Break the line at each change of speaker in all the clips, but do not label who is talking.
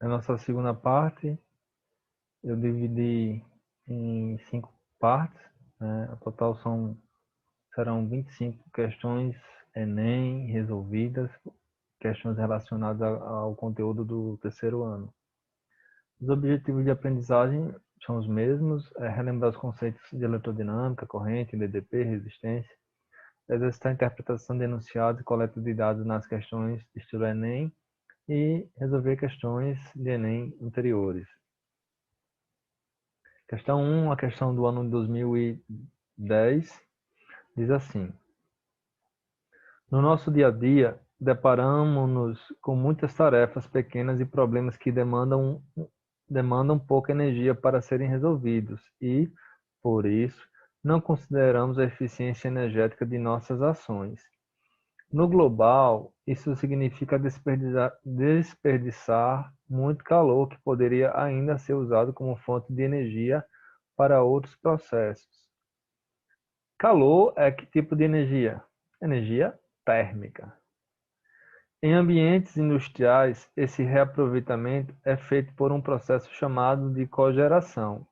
A nossa segunda parte eu dividi em 5 partes, né? A total serão 25 questões Enem resolvidas, questões relacionadas ao conteúdo do terceiro ano. Os objetivos de aprendizagem são os mesmos: relembrar os conceitos de eletrodinâmica, corrente, DDP, resistência, exercitar a interpretação de enunciados e coleta de dados nas questões estilo Enem e resolver questões de Enem anteriores. Questão 1, a questão do ano de 2010, diz assim: no nosso dia a dia, deparamos-nos com muitas tarefas pequenas e problemas que demandam pouca energia para serem resolvidos e, por isso, não consideramos a eficiência energética de nossas ações. No global, isso significa desperdiçar muito calor que poderia ainda ser usado como fonte de energia para outros processos. Calor é que tipo de energia? Energia térmica. Em ambientes industriais, esse reaproveitamento é feito por um processo chamado de cogeração.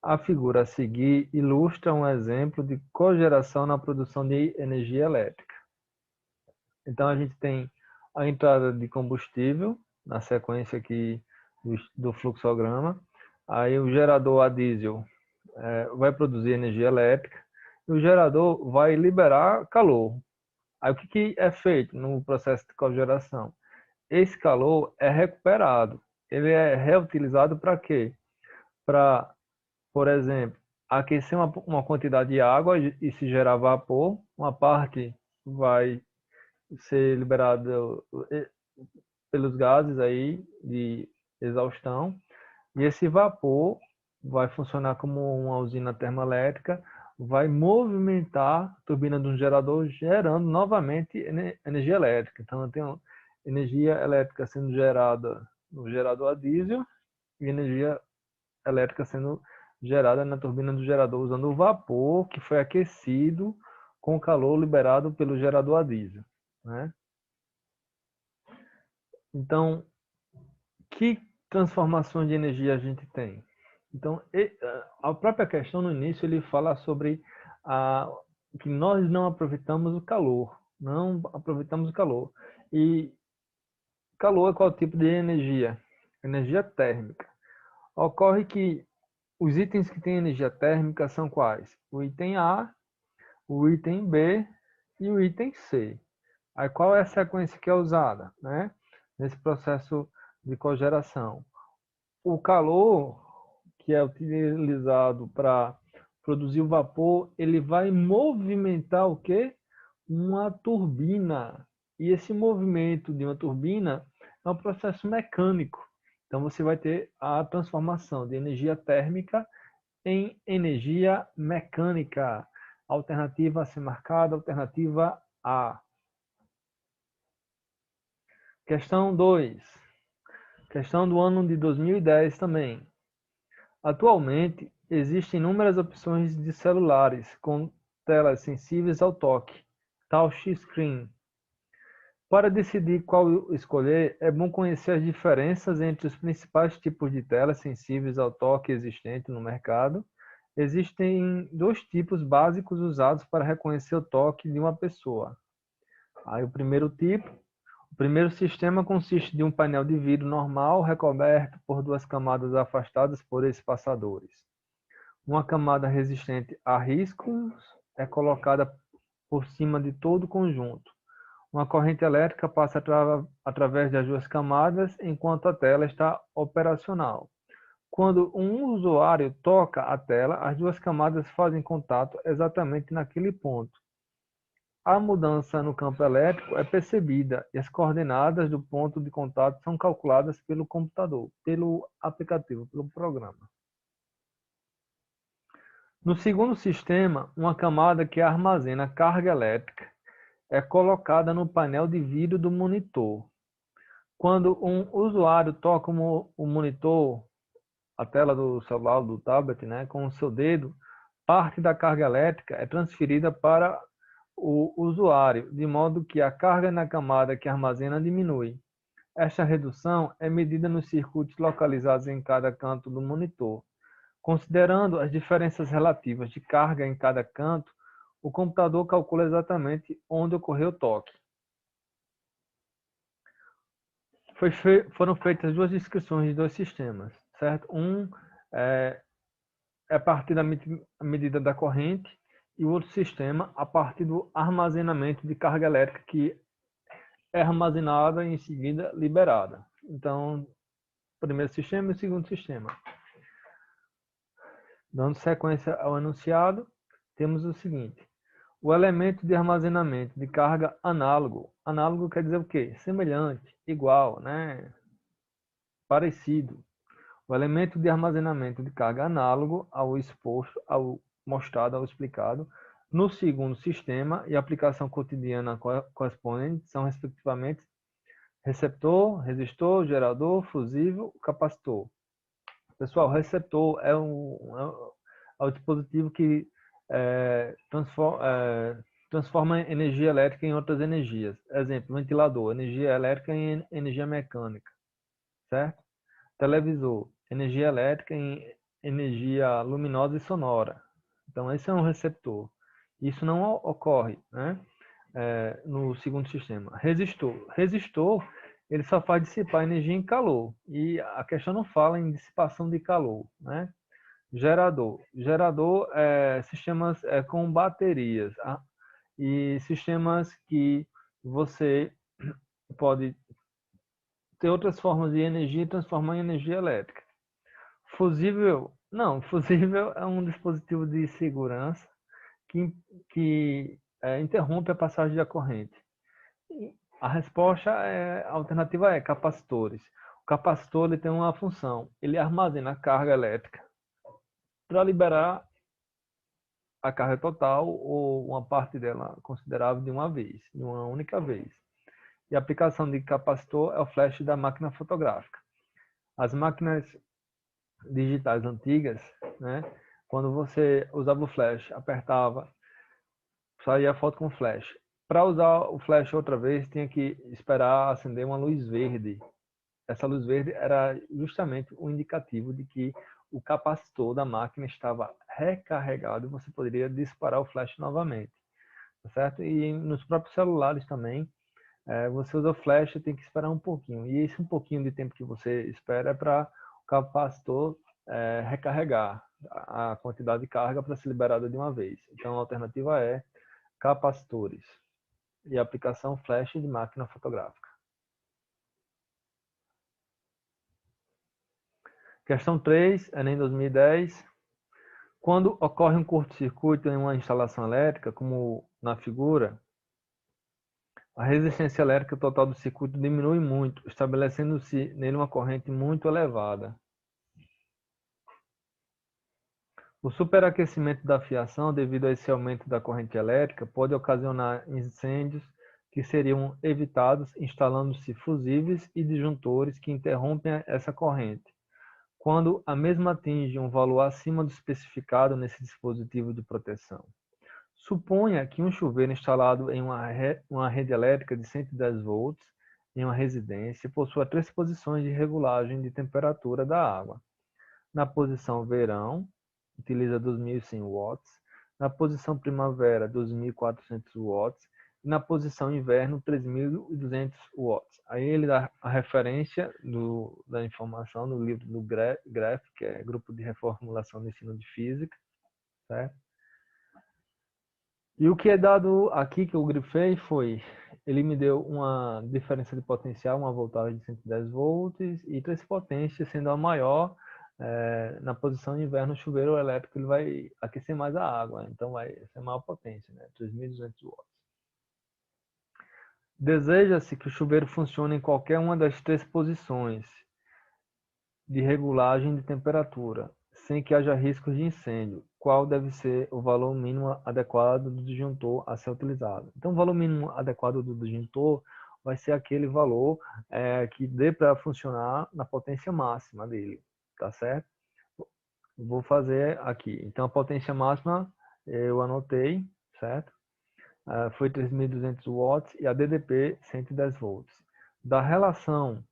A figura a seguir ilustra um exemplo de cogeração na produção de energia elétrica. Então, a gente tem a entrada de combustível, na sequência aqui do fluxograma. Aí o gerador a diesel vai produzir energia elétrica e o gerador vai liberar calor. Aí o que é feito no processo de cogeração? Esse calor é recuperado. Ele é reutilizado para quê? Para, por exemplo, aquecer uma quantidade de água e se gerar vapor. Uma parte vai ser liberada pelos gases aí de exaustão e esse vapor vai funcionar como uma usina termoelétrica, vai movimentar a turbina de um gerador, gerando novamente energia elétrica. Então, eu tenho energia elétrica sendo gerada no gerador a diesel e energia elétrica sendo gerada na turbina do gerador, usando o vapor que foi aquecido com o calor liberado pelo gerador a diesel, né? Então, que transformações de energia a gente tem? Então, a própria questão no início ele fala sobre que nós não aproveitamos o calor, não aproveitamos o calor. E calor é qual tipo de energia? Energia térmica. Ocorre que os itens que têm energia térmica são quais? O item A, o item B e o item C. Aí qual é a sequência que é usada, né? Nesse processo de cogeração? O calor que é utilizado para produzir o vapor, ele vai movimentar o quê? Uma turbina. E esse movimento de uma turbina é um processo mecânico. Então você vai ter a transformação de energia térmica em energia mecânica. Alternativa a ser marcada, alternativa A. Questão 2. Questão do ano de 2010 também. Atualmente, existem inúmeras opções de celulares com telas sensíveis ao toque, touchscreen. Para decidir qual escolher, é bom conhecer as diferenças entre os principais tipos de telas sensíveis ao toque existentes no mercado. Existem dois tipos básicos usados para reconhecer o toque de uma pessoa. Aí o primeiro sistema consiste de um painel de vidro normal recoberto por duas camadas afastadas por espaçadores. Uma camada resistente a riscos é colocada por cima de todo o conjunto. Uma corrente elétrica passa através das duas camadas enquanto a tela está operacional. Quando um usuário toca a tela, as duas camadas fazem contato exatamente naquele ponto. A mudança no campo elétrico é percebida e as coordenadas do ponto de contato são calculadas pelo computador, pelo aplicativo, pelo programa. No segundo sistema, uma camada que armazena carga elétrica é colocada no painel de vidro do monitor. Quando um usuário toca o monitor, a tela do celular, do tablet, né, com o seu dedo, parte da carga elétrica é transferida para o usuário, de modo que a carga na camada que armazena diminui. Esta redução é medida nos circuitos localizados em cada canto do monitor. Considerando as diferenças relativas de carga em cada canto, o computador calcula exatamente onde ocorreu o toque. Foram feitas duas descrições de dois sistemas, certo? Um é a partir da medida da corrente e o outro sistema a partir do armazenamento de carga elétrica que é armazenada e em seguida liberada. Então, o primeiro sistema e o segundo sistema. Dando sequência ao enunciado, temos o seguinte: o elemento de armazenamento de carga análogo. Análogo quer dizer o quê? Semelhante, igual, né? Parecido. O elemento de armazenamento de carga análogo ao exposto, ao mostrado, ao explicado, no segundo sistema e aplicação cotidiana correspondente são, respectivamente, receptor, resistor, gerador, fusível, capacitor. Pessoal, receptor é o dispositivo que transforma energia elétrica em outras energias. Exemplo, ventilador, energia elétrica em energia mecânica, certo? Televisor, energia elétrica em energia luminosa e sonora. Então, esse é um receptor. Isso não ocorre, né? No segundo sistema. Resistor, ele só faz dissipar energia em calor. E a questão não fala em dissipação de calor, né? Gerador é sistemas com baterias. E sistemas que você pode ter outras formas de energia e transformar em energia elétrica. Fusível, não, fusível é um dispositivo de segurança que interrompe a passagem da corrente. A resposta a alternativa é capacitores. O capacitor ele tem uma função, ele armazena a carga elétrica para liberar a carga total ou uma parte dela considerável de uma vez, de uma única vez. E a aplicação de capacitor é o flash da máquina fotográfica. As máquinas digitais antigas, né, quando você usava o flash, apertava, saía a foto com flash. Para usar o flash outra vez, tinha que esperar acender uma luz verde. Essa luz verde era justamente o indicativo de que o capacitor da máquina estava recarregado e você poderia disparar o flash novamente, tá certo? E nos próprios celulares também, você usa o flash e tem que esperar um pouquinho. E esse um pouquinho de tempo que você espera é para o capacitor recarregar a quantidade de carga para ser liberada de uma vez. Então a alternativa é capacitores e aplicação flash de máquina fotográfica. Questão 3, Enem 2010. Quando ocorre um curto-circuito em uma instalação elétrica, como na figura, a resistência elétrica total do circuito diminui muito, estabelecendo-se nele uma corrente muito elevada. O superaquecimento da fiação, devido a esse aumento da corrente elétrica, pode ocasionar incêndios que seriam evitados instalando-se fusíveis e disjuntores que interrompem essa corrente, quando a mesma atinge um valor acima do especificado nesse dispositivo de proteção. Suponha que um chuveiro instalado em uma rede elétrica de 110 volts em uma residência possua 3 posições de regulagem de temperatura da água. Na posição verão, utiliza 2.100 watts. Na posição primavera, 2.400 watts. E na posição inverno, 3.200 watts. Aí ele dá a referência da informação no livro do GREF, que é Grupo de Reformulação do Ensino de Física, certo? E o que é dado aqui, que eu grifei, foi, ele me deu uma diferença de potencial, uma voltagem de 110 volts e 3 potências, sendo a maior, na posição de inverno, o chuveiro elétrico ele vai aquecer mais a água, então vai ser maior potência, né? 3.200 watts. Deseja-se que o chuveiro funcione em qualquer uma das 3 posições de regulagem de temperatura, sem que haja riscos de incêndio. Qual deve ser o valor mínimo adequado do disjuntor a ser utilizado? Então, o valor mínimo adequado do disjuntor vai ser aquele valor que dê para funcionar na potência máxima dele, tá certo? Vou fazer aqui. Então, a potência máxima eu anotei, certo? Foi 3.200 watts e a DDP 110 volts. da relação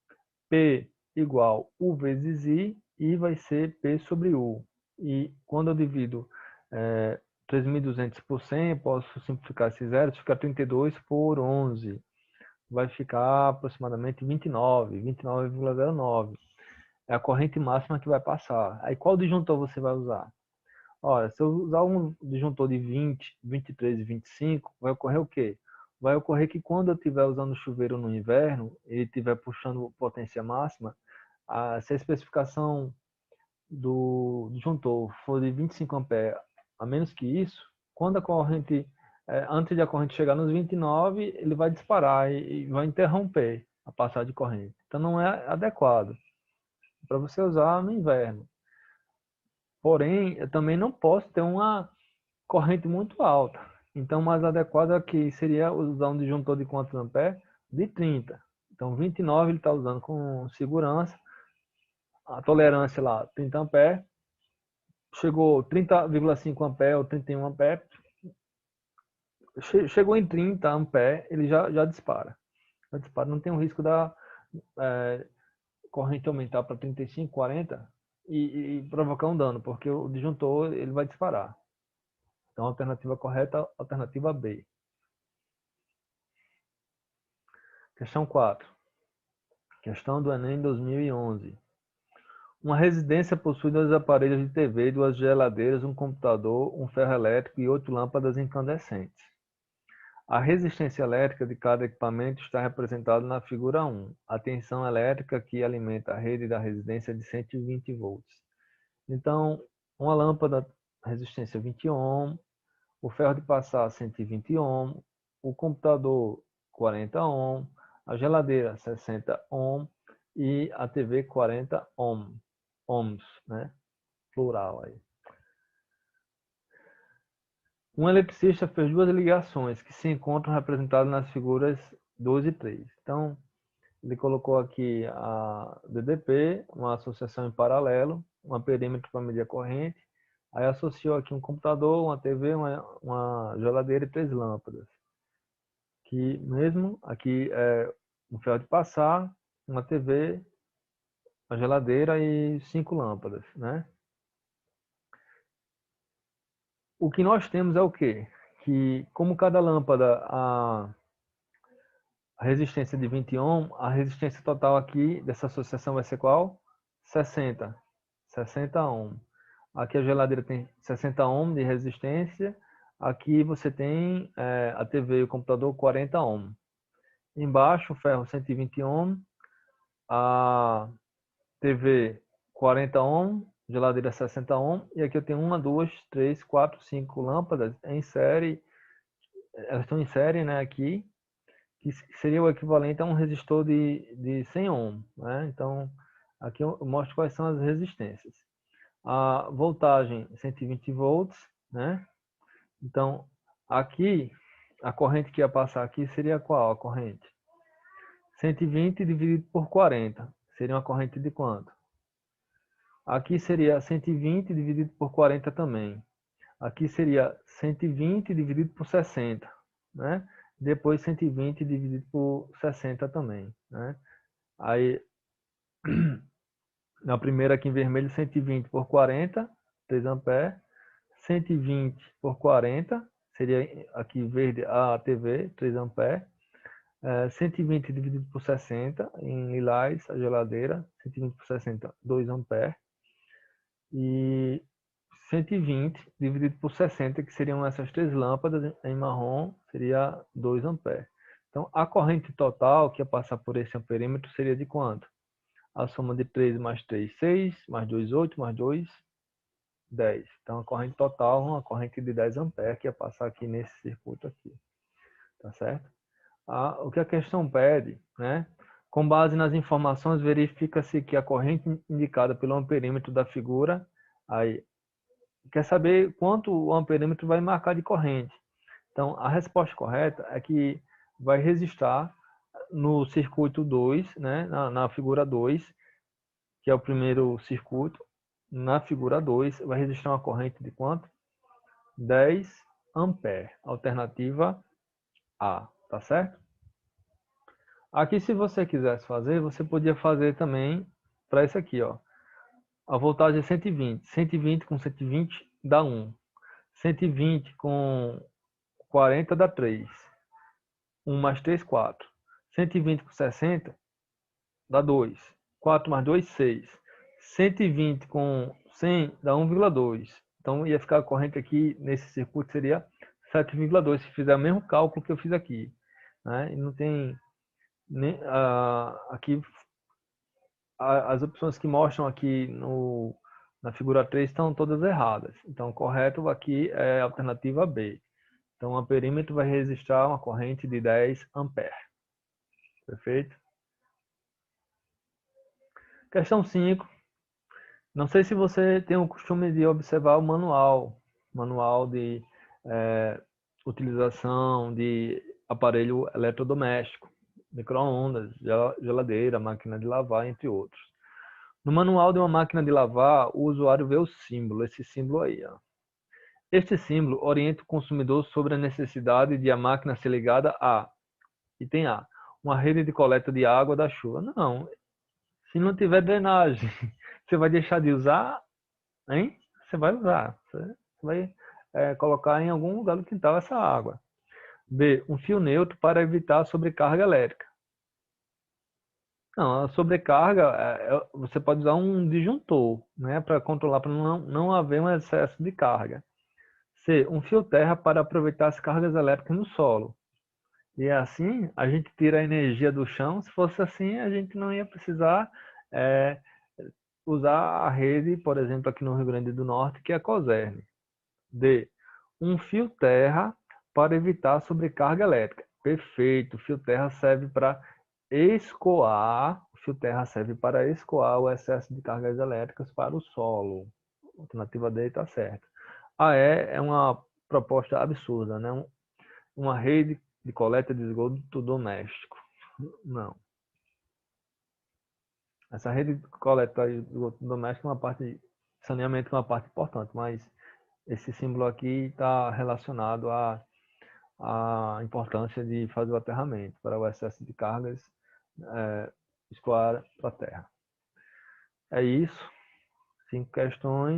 P igual U vezes I vai ser P sobre U. E quando eu divido 3.200 por 100, posso simplificar esses zeros, fica 32 por 11. Vai ficar aproximadamente 29, 29,09. É a corrente máxima que vai passar. Aí qual disjuntor você vai usar? Olha, se eu usar um disjuntor de 20, 23 e 25, vai ocorrer o quê? Vai ocorrer que quando eu estiver usando o chuveiro no inverno e estiver puxando potência máxima, se a especificação do disjuntor for de 25 amperes a menos que isso, quando a corrente, antes de a corrente chegar nos 29, ele vai disparar e vai interromper a passagem de corrente. Então não é adequado para você usar no inverno. Porém, eu também não posso ter uma corrente muito alta. Então, mais adequado aqui seria usar um disjuntor de quantos amperes? De 30. Então, 29 ele está usando com segurança. A tolerância lá, 30 amperes. Chegou 30,5 amperes ou 31 amperes. Chegou em 30 amperes, ele já dispara. Já dispara. Não tem o risco da corrente aumentar para 35, 40 e provocar um dano, porque o disjuntor ele vai disparar. Então, a alternativa correta, alternativa B. Questão 4. Questão do Enem 2011. Uma residência possui 2 aparelhos de TV, 2 geladeiras, um computador, um ferro elétrico e 8 lâmpadas incandescentes. A resistência elétrica de cada equipamento está representada na figura 1. A tensão elétrica que alimenta a rede da residência é de 120 volts. Então, uma lâmpada resistência 20 ohm, o ferro de passar 120 ohm, o computador 40 ohm, a geladeira 60 ohm e a TV 40 ohms, né? Plural aí. Um eletricista fez 2 ligações que se encontram representadas nas figuras 2 e 3. Então, ele colocou aqui a DDP, uma associação em paralelo, um perímetro para medir a corrente. Aí associou aqui um computador, uma TV, uma geladeira e 3 lâmpadas. Que mesmo aqui é um ferro de passar, uma TV, uma geladeira e 5 lâmpadas, né? O que nós temos é o quê? Que como cada lâmpada a resistência de 20 ohm, a resistência total aqui dessa associação vai ser qual? 60. 60 ohm. Aqui a geladeira tem 60 ohm de resistência. Aqui você tem a TV e o computador 40 ohm. Embaixo o ferro 120 ohm. A TV 40 ohm, geladeira 60 ohm. E aqui eu tenho 1, 2, 3, 4, 5 lâmpadas em série. Elas estão em série, né, aqui, que seria o equivalente a um resistor de 100 ohm, né? Então, aqui eu mostro quais são as resistências. A voltagem 120 volts, né? Então, aqui, a corrente que ia passar aqui seria qual a corrente? 120 dividido por 40. Seria uma corrente de quanto? Aqui seria 120 dividido por 40 também. Aqui seria 120 dividido por 60, né? Depois 120 dividido por 60 também, né? Aí, na primeira aqui em vermelho, 120 por 40, 3 amperes. 120 por 40, seria aqui verde a TV, 3 amperes. 120 dividido por 60, em lilás, a geladeira, 120 por 60, 2 amperes. E 120 dividido por 60, que seriam essas 3 lâmpadas, em marrom, seria 2 amperes. Então, a corrente total que ia passar por esse amperímetro seria de quanto? A soma de 3 mais 3, 6, mais 2, 8, mais 2, 10. Então, a corrente total é uma corrente de 10 amperes que ia passar aqui nesse circuito aqui. Tá certo? O que a questão pede, né? Com base nas informações, verifica-se que a corrente indicada pelo amperímetro da figura, aí, quer saber quanto o amperímetro vai marcar de corrente. Então, a resposta correta é que vai resistar no circuito 2, né? Na figura 2, que é o primeiro circuito. Na figura 2, vai resistir uma corrente de quanto? 10 amperes. Alternativa A, tá certo? Aqui, se você quisesse fazer, você podia fazer também para isso aqui, ó. A voltagem é 120. 120 com 120 dá 1. 120 com 40 dá 3. 1 mais 3, 4. 120 com 60 dá 2. 4 mais 2, 6. 120 com 100 dá 1,2. Então, ia ficar a corrente aqui nesse circuito seria 7,2, se fizer o mesmo cálculo que eu fiz aqui. Né? E não tem... aqui, as opções que mostram aqui na figura 3 estão todas erradas. Então, o correto aqui é a alternativa B. Então, o perímetro vai registrar uma corrente de 10 amperes. Perfeito? Questão 5. Não sei se você tem o costume de observar o manual de utilização de aparelho eletrodoméstico, micro-ondas, geladeira, máquina de lavar, entre outros. No manual de uma máquina de lavar, o usuário vê o símbolo, esse símbolo aí. Ó. Este símbolo orienta o consumidor sobre a necessidade de a máquina ser ligada a, item A, uma rede de coleta de água da chuva. Não, se não tiver drenagem, você vai deixar de usar, hein? Você vai usar, você vai colocar em algum lugar do quintal essa água. B, um fio neutro para evitar a sobrecarga elétrica. Não, a sobrecarga, você pode usar um disjuntor, né, para controlar, para não haver um excesso de carga. C, um fio terra para aproveitar as cargas elétricas no solo. E assim, a gente tira a energia do chão. Se fosse assim, a gente não ia precisar usar a rede, por exemplo, aqui no Rio Grande do Norte, que é a COSERN. D, um fio terra para evitar sobrecarga elétrica. Perfeito, o fio terra serve para escoar, o fio terra serve para escoar o excesso de cargas elétricas para o solo. A alternativa D está certa. A E é uma proposta absurda, né? Uma rede de coleta de esgoto doméstico. Não. Essa rede de coleta de esgoto doméstico é uma parte de saneamento, é uma parte importante, mas esse símbolo aqui está relacionado à importância de fazer o aterramento para o excesso de cargas escoar para a terra. É isso. 5 questões.